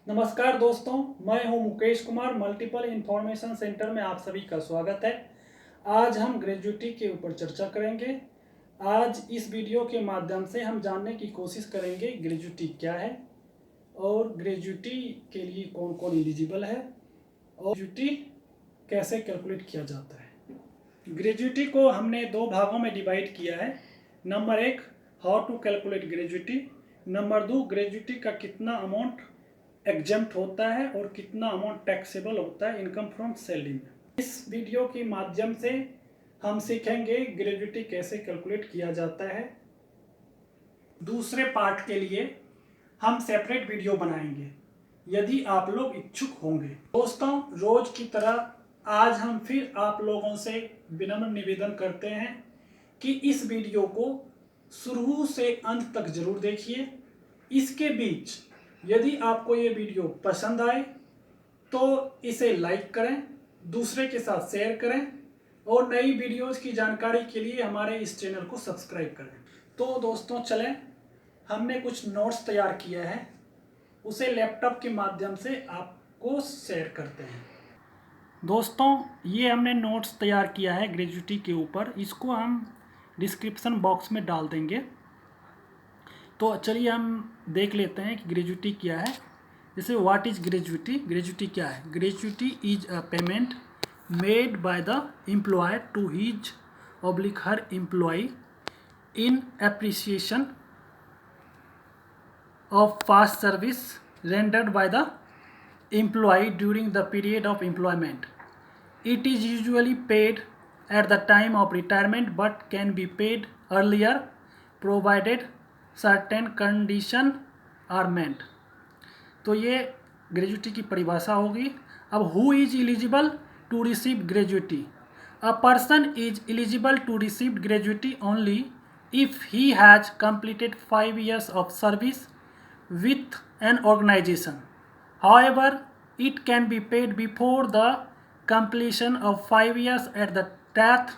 नमस्कार दोस्तों, मैं हूं Mukesh Kumar. Multiple information centre में आप सभी का स्वागत है। आज हम ग्रेजुएटी के ऊपर चर्चा करेंगे। आज इस वीडियो के माध्यम से हम जानने की कोशिश करेंगे ग्रेजुएटी क्या है और ग्रेजुएटी के लिए कौन कौन एलिजिबल है और ग्रेजुएटी कैसे कैलकुलेट किया जाता है। ग्रेजुएटी को हमने दो भागों में डिवाइड किया है। Number 1, how to calculate gratuity. Number 2, gratuity का कितना अमाउंट एग्जेम्प्ट होता है और कितना अमाउंट टैक्सेबल होता है इनकम फ्रॉम सैलरी में। इस वीडियो के माध्यम से हम सीखेंगे ग्रेजुएटी कैसे कैलकुलेट किया जाता है। दूसरे पार्ट के लिए हम सेपरेट वीडियो बनाएंगे यदि आप लोग इच्छुक होंगे। दोस्तों, रोज की तरह आज हम फिर आप लोगों से विनम्र निवेदन करते हैं कि इस वीडियो को शुरू से अंत तक जरूर देखिए। इसके बीच यदि आपको ये वीडियो पसंद आए तो इसे लाइक करें, दूसरे के साथ शेयर करें और नई वीडियोज़ की जानकारी के लिए हमारे इस चैनल को सब्सक्राइब करें। तो दोस्तों चलें, हमने कुछ नोट्स तैयार किया है, उसे लैपटॉप के माध्यम से आपको शेयर करते हैं। दोस्तों, ये हमने नोट्स तैयार किया है ग्रेजुएटी के ऊपर, इसको हम डिस्क्रिप्शन बॉक्स में डाल देंगे। तो चलिए हम देख लेते हैं कि ग्रेजुएटी क्या है। जैसे व्हाट इज ग्रेजुएटी। ग्रेजुएटी क्या है? Gratuity is a payment made by the employer to his oblique her employee in appreciation of past service rendered by the employee during the period of employment. It is usually paid at the time of retirement but can be paid earlier provided certain condition are met. तो ये gratuity की परिभाषा होगी। अब who is eligible to receive gratuity? A person is eligible to receive gratuity only if he has completed 5 years of service with an organization. However, it can be paid before the completion of 5 years at the death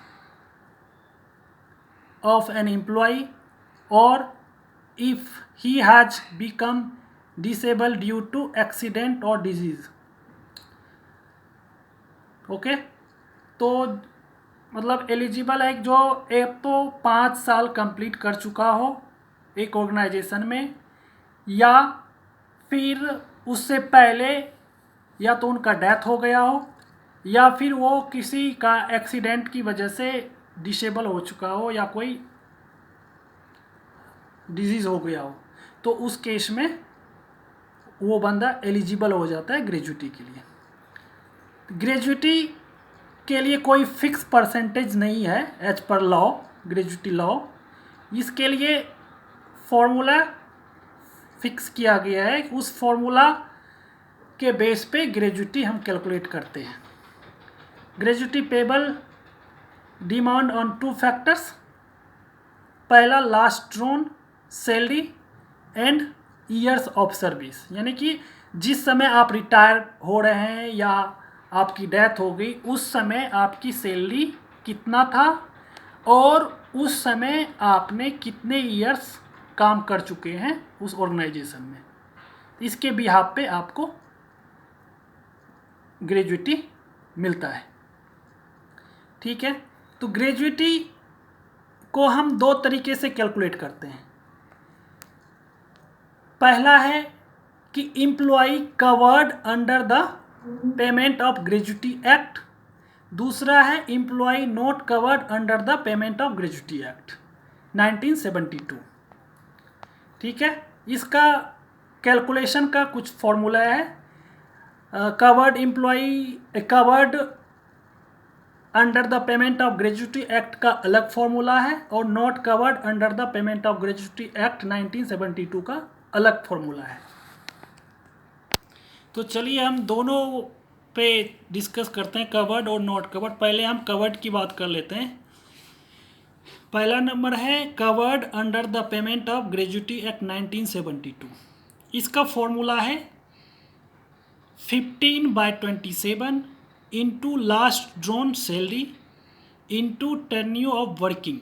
of an employee or if he has become disabled due to accident or disease. Okay, तो मतलब eligible है जो एक तो 5 साल complete कर चुका हो एक ऑर्गेनाइजेशन में, या फिर उससे पहले या तो उनका डेथ हो गया हो या फिर वो किसी का एक्सीडेंट की वजह से डिसेबल हो चुका हो या कोई डिजीज़ हो गया हो, तो उस केस में वो बंदा एलिजिबल हो जाता है ग्रेजुएटी के लिए। ग्रेजुएटी के लिए कोई फिक्स परसेंटेज नहीं है as per law, gratuity law. इसके लिए फॉर्मूला फिक्स किया गया है, उस फॉर्मूला के बेस पे ग्रेजुएटी हम कैलकुलेट करते हैं। Gratuity payable depend on 2 factors. पहला last drawn salary and years of service, यानी कि जिस समय आप रिटायर हो रहे हैं या आपकी डेथ हो गई उस समय आपकी सैलरी कितना था और उस समय आपने कितने ईयर्स काम कर चुके हैं उस ऑर्गेनाइजेशन में। इसके बिहाफ पे आपको ग्रेजुएटी मिलता है। ठीक है, तो ग्रेजुएटी को हम 2 तरीके से कैलकुलेट करते हैं। पहला है कि employee covered under the payment of gratuity act, दूसरा है employee not covered under the payment of gratuity act 1972। ठीक है, इसका कैलकुलेशन का कुछ फॉर्मूला है। Covered employee covered under the payment of gratuity act का अलग फॉर्मूला है और not covered under the payment of gratuity act 1972 का अलग फॉर्मूला है। तो चलिए हम दोनों पे डिस्कस करते हैं, कवर्ड और नॉट कवर्ड। पहले हम कवर्ड की बात कर लेते हैं। पहला नंबर है covered under the payment of gratuity act 1972। इसका फॉर्मूला है 15/27 into last drawn salary into tenure of working.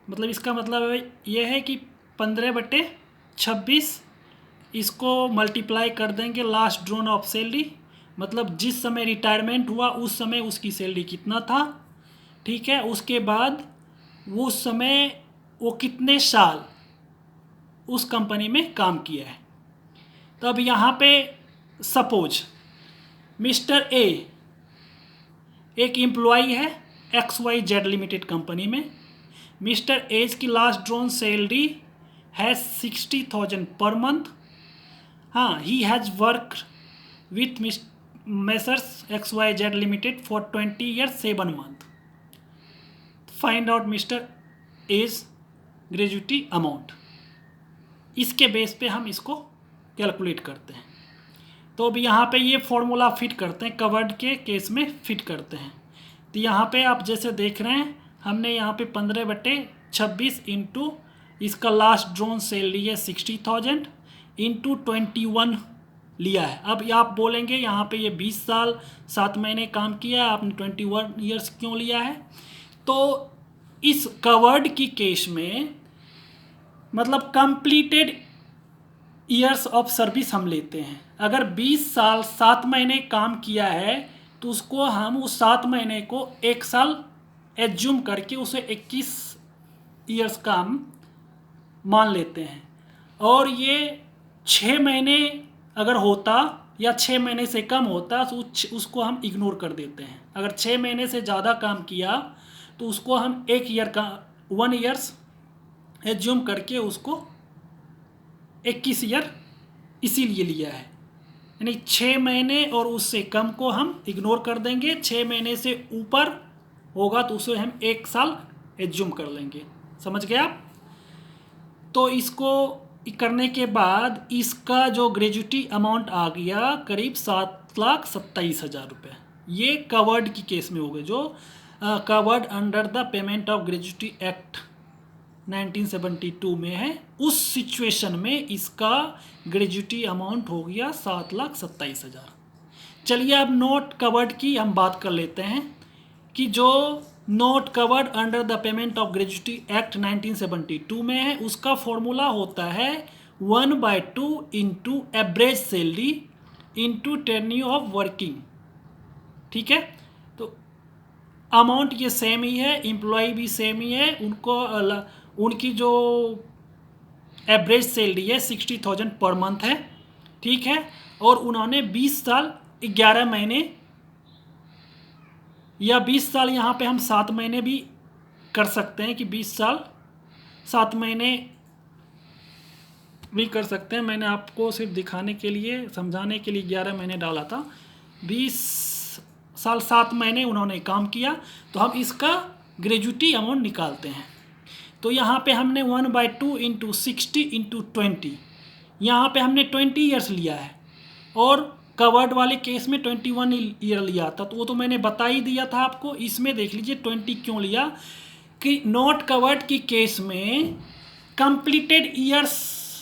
मतलब इसका मतलब ये है कि 15/26 इसको मल्टीप्लाई कर देंगे लास्ट ड्रॉन ऑफ सैलरी, मतलब जिस समय रिटायरमेंट हुआ उस समय उसकी सैलरी कितना था, ठीक है। उसके बाद वो उस समय वो कितने साल उस कंपनी में काम किया है। तो अब यहाँ पे सपोज मिस्टर ए एक एम्प्लॉई है XYZ लिमिटेड कंपनी में। मिस्टर एज की लास्ट ड्रॉन सैलरी है 60,000 पर मंथ। हाँ, he has work with messrs XYZ limited for 20 years 7 months। Find out mister H gratuity amount. इसके बेस पे हम इसको कैलकुलेट करते हैं। तो अब यहाँ पे ये फॉर्मूला फिट करते हैं, कवर्ड के केस में फिट करते हैं। तो यहाँ पे आप जैसे देख रहे हैं, हमने यहाँ पे 15/26 इंटू इसका लास्ट ड्रॉन सैलरी है 60,000 इंटू 21 लिया है। अब आप बोलेंगे यहाँ पे ये 20 साल 7 महीने काम किया है, आपने 21 ईयर्स क्यों लिया है। तो इस कवर्ड की केस में मतलब कंप्लीटेड ईयर्स ऑफ सर्विस हम लेते हैं। अगर 20 साल 7 महीने काम किया है तो उसको हम उस 7 महीने को 1 साल एज्यूम करके उसे 21 ईयर्स का हम मान लेते हैं। और ये 6 महीने अगर होता या 6 महीने से कम होता तो उसको हम इग्नोर कर देते हैं। अगर 6 महीने से ज़्यादा काम किया तो उसको हम 1 ईयर्स एज्यूम करके उसको 21 ईयर इसीलिए लिया है। यानी 6 महीने और उससे कम को हम इग्नोर कर देंगे, 6 महीने से ऊपर होगा तो उसे हम 1 साल एज्यूम कर लेंगे। समझ गए आप। तो इसको करने के बाद इसका जो ग्रेजुटी अमाउंट आ गया करीब 7,27,000 रुपये। ये कवर्ड की केस में हो गए, जो covered under the payment of gratuity act 1972 में है। उस सिचुएशन में इसका ग्रेजुटी अमाउंट हो गया 7,27,000। चलिए अब नॉट कवर्ड की हम बात कर लेते हैं कि जो not covered under the payment of gratuity act 1972 में है, उसका फॉर्मूला होता है 1/2 into average salary into tenure of working. ठीक है, तो अमाउंट ये सेम ही है, एम्प्लॉय भी सेम ही है, उनकी जो एवरेज सैलरी है 60,000 पर मंथ है। ठीक है, और उन्होंने 20 साल 11 महीने या 20 साल, यहाँ पे हम 7 महीने भी कर सकते हैं कि 20 साल 7 महीने भी कर सकते हैं। मैंने आपको सिर्फ दिखाने के लिए, समझाने के लिए 11 महीने डाला था। 20 साल 7 महीने उन्होंने काम किया, तो हम इसका ग्रेजुटी अमाउंट निकालते हैं। तो यहाँ पे हमने 1/2 इंटू 60 इंटू 20, यहाँ पे हमने 20 ईयर्स लिया है और कवर्ड वाले केस में 21 ईयर लिया था। तो वो तो मैंने बता ही दिया था आपको। इसमें देख लीजिए 20 क्यों लिया कि नॉट कवर्ड की केस में कंप्लीटेड ईयर्स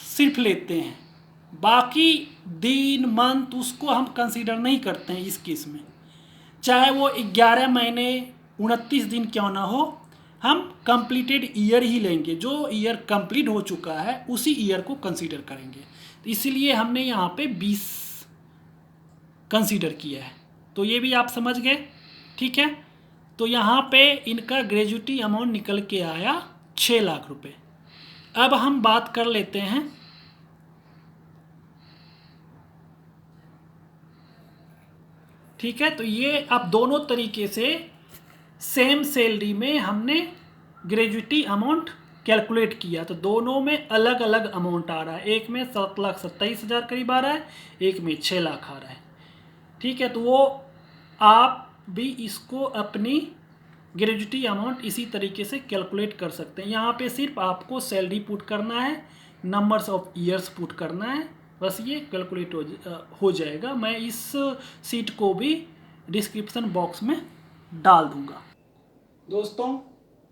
सिर्फ लेते हैं, बाकी दिन मंथ उसको हम कंसीडर नहीं करते हैं इस केस में। चाहे वो 11 महीने 29 दिन क्यों ना हो, हम कंप्लीटेड ईयर ही लेंगे। जो ईयर कंप्लीट हो चुका है उसी ईयर को कंसीडर करेंगे। तो इसलिए हमने यहाँ पे 20 कंसीडर किया है। तो ये भी आप समझ गए। ठीक है, तो यहाँ पे इनका ग्रेजुटी अमाउंट निकल के आया 6 लाख रुपए। अब हम बात कर लेते हैं ठीक है, तो ये अब दोनों तरीके से सेम सैलरी में हमने ग्रेजुटी अमाउंट कैलकुलेट किया। तो दोनों में अलग अलग अमाउंट आ रहा है। एक में 7,27,000 करीब आ रहा है, एक में 6 लाख आ रहा है। ठीक है, तो वो आप भी इसको अपनी ग्रेजुटी अमाउंट इसी तरीके से कैलकुलेट कर सकते हैं। यहाँ पे सिर्फ आपको सैलरी पुट करना है, नंबर्स ऑफ ईयर्स पुट करना है, बस ये कैलकुलेट हो जाएगा। मैं इस सीट को भी डिस्क्रिप्शन बॉक्स में डाल दूँगा। दोस्तों,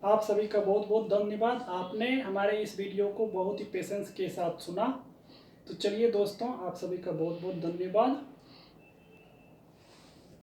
आप सभी का बहुत बहुत धन्यवाद। आपने हमारे इस वीडियो को बहुत ही पेशेंस के साथ सुना। तो चलिए दोस्तों, आप सभी का बहुत बहुत धन्यवाद।